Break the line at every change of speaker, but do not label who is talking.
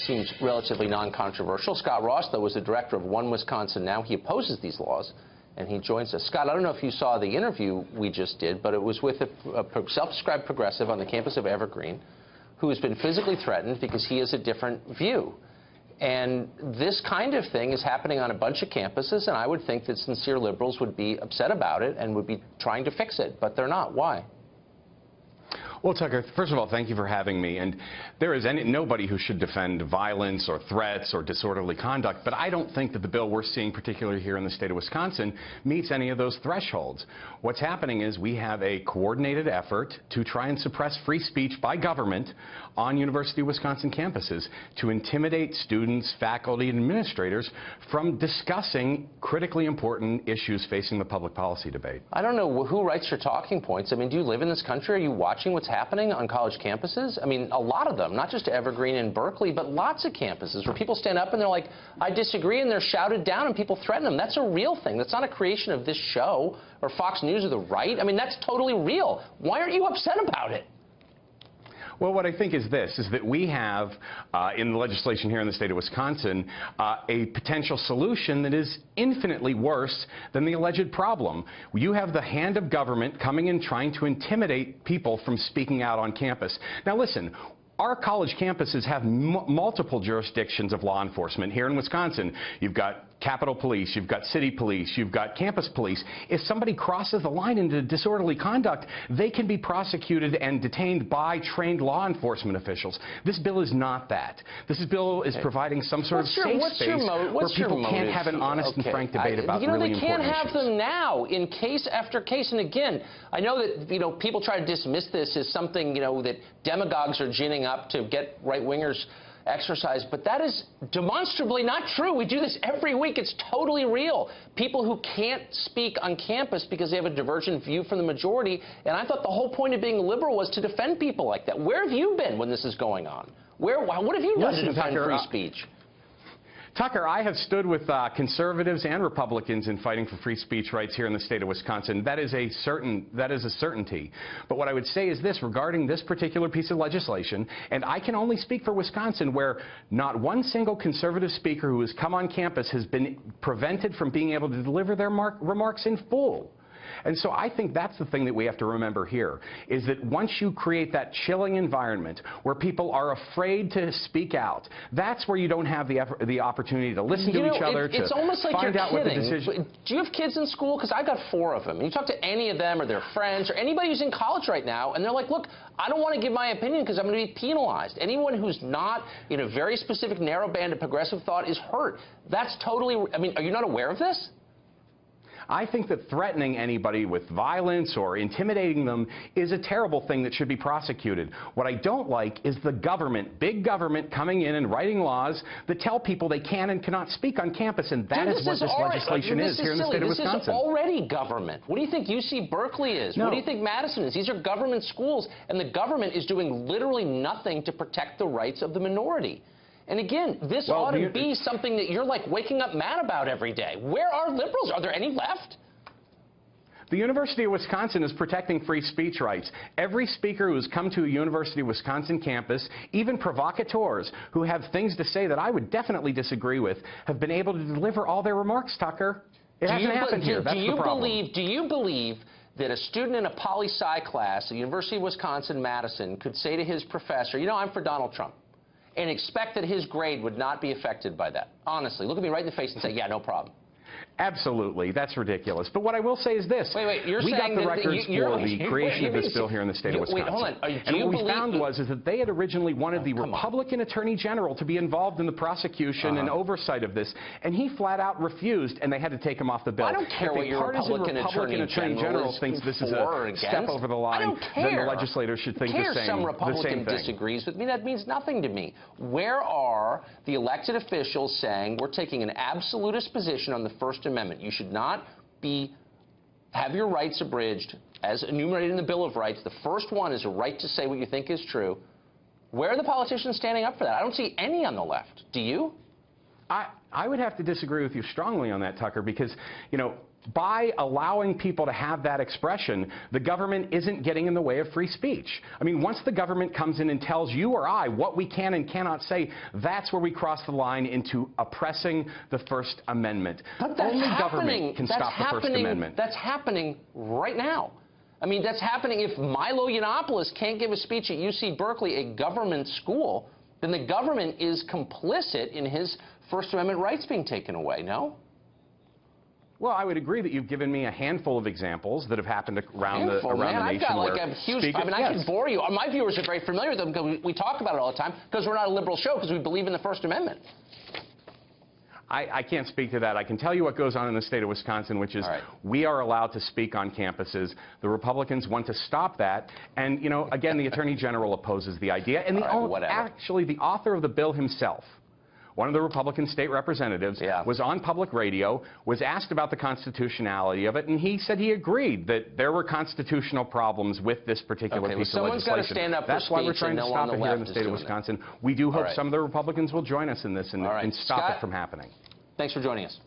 seems relatively non-controversial. Scott Ross, though, was the director of One Wisconsin Now. He opposes these laws, and he joins us. Scott, I don't know if you saw the interview we just did, but it was with a self-described progressive on the campus of Evergreen who has been physically threatened because he has a different view. And this kind of thing is happening on a bunch of campuses, and I would think that sincere liberals would be upset about it and would be trying to fix it, but they're not. Why?
Well, Tucker, first of all, thank you for having me. And there is nobody who should defend violence or threats or disorderly conduct, but I don't think that the bill we're seeing, particularly here in the state of Wisconsin, meets any of those thresholds. What's happening is we have a coordinated effort to try and suppress free speech by government on University of Wisconsin campuses to intimidate students, faculty, and administrators from discussing critically important issues facing the public policy debate.
I don't know who writes your talking points. I mean, do you live in this country? Are you watching what's happening on college campuses? I mean, a lot of them, not just Evergreen and Berkeley, but lots of campuses where people stand up and they're like, I disagree, and they're shouted down and people threaten them. That's a real thing. That's not a creation of this show or Fox News or the right. I mean, that's totally real. Why aren't you upset about it?
Well, what I think is this, is that we have, in the legislation here in the state of Wisconsin, a potential solution that is infinitely worse than the alleged problem. You have the hand of government coming in trying to intimidate people from speaking out on campus. Now, listen. Our college campuses have multiple jurisdictions of law enforcement. Here in Wisconsin, you've got Capitol Police, you've got City Police, you've got Campus Police. If somebody crosses the line into disorderly conduct, they can be prosecuted and detained by trained law enforcement officials. This bill is not that. This bill is providing some sort of safe space where people can't have an honest and frank debate about really important issues.
They can't have them now in case after case. And again, I know that, people try to dismiss this as something, that demagogues are ginning up to get right-wingers exercise, but that is demonstrably not true. We do this every week. It's totally real. People who can't speak on campus because they have a divergent view from the majority, and I thought the whole point of being a liberal was to defend people like that. Where have you been when this is going on? What have you done to defend free speech?
Tucker, I have stood with conservatives and Republicans in fighting for free speech rights here in the state of Wisconsin. That is a certainty. But what I would say is this regarding this particular piece of legislation, and I can only speak for Wisconsin, where not one single conservative speaker who has come on campus has been prevented from being able to deliver their remarks in full. And so I think that's the thing that we have to remember here, is that once you create that chilling environment where people are afraid to speak out, that's where you don't have the opportunity to listen to each other,
it's almost like
find out what the decision.
Do you have kids in school? Because I've got 4 of them. And you talk to any of them or their friends or anybody who's in college right now, and they're like, look, I don't want to give my opinion because I'm going to be penalized. Anyone who's not in a very specific narrow band of progressive thought is hurt. That's totally, I mean, are you not aware of this?
I think that threatening anybody with violence or intimidating them is a terrible thing that should be prosecuted. What I don't like is the government, big government, coming in and writing laws that tell people they can and cannot speak on campus, and that is what this legislation is here in the state of Wisconsin.
This is already government. What do you think UC Berkeley is?
No.
What do you think Madison is? These are government schools, and the government is doing literally nothing to protect the rights of the minority. And again, this ought to be something that you're like waking up mad about every day. Where are liberals? Are there any left?
The University of Wisconsin is protecting free speech rights. Every speaker who has come to a University of Wisconsin campus, even provocateurs who have things to say that I would definitely disagree with, have been able to deliver all their remarks, Tucker. It hasn't happened here. That's the problem.
Do you believe that a student in a poli-sci class at University of Wisconsin-Madison could say to his professor, I'm for Donald Trump, and expect that his grade would not be affected by that? Honestly, look at me right in the face and say, yeah, no problem.
Absolutely. That's ridiculous. But what I will say is this.
Wait, you're
we
saying
got the records for the creation of this bill here in the state of Wisconsin.
Wait, hold on.
And what we found was that they had originally wanted the Republican Attorney General to be involved in the prosecution and oversight of this, and he flat out refused, and they had to take him off the bill.
I don't care what your Republican Attorney General
thinks this is a step over the line. Then the legislators should think the same.
Some Republican disagrees with me. That means nothing to me. Where are the elected officials saying we're taking an absolutist position on the First Amendment? You should not have your rights abridged as enumerated in the Bill of Rights. The first one is a right to say what you think is true. Where are the politicians standing up for that? I don't see any on the left. Do you?
I would have to disagree with you strongly on that, Tucker, because, by allowing people to have that expression, the government isn't getting in the way of free speech. I mean, once the government comes in and tells you or I what we can and cannot say, that's where we cross the line into oppressing the First Amendment.
But that's
Only government can stop the First Amendment.
That's happening right now. I mean, that's happening. If Milo Yiannopoulos can't give a speech at UC Berkeley, a government school, then the government is complicit in his First Amendment rights being taken away, no?
Well, I would agree that you've given me a handful of examples that have happened around the nation.
I've got like a huge. I mean, I can bore you. My viewers are very familiar with them because we talk about it all the time. Because we're not a liberal show. Because we believe in the First Amendment.
I can't speak to that. I can tell you what goes on in the state of Wisconsin, which is we are allowed to speak on campuses. The Republicans want to stop that. And, you know, again, the Attorney General opposes the idea. And actually, the author of the bill himself, one of the Republican state representatives, was on public radio, was asked about the constitutionality of it, and he said he agreed that there were constitutional problems with this particular piece of legislation.
Someone's got to stand up for
That's why we're trying to stop it here in the state of Wisconsin. We do hope some of the Republicans will join us in this and stop it from happening.
Thanks for joining us.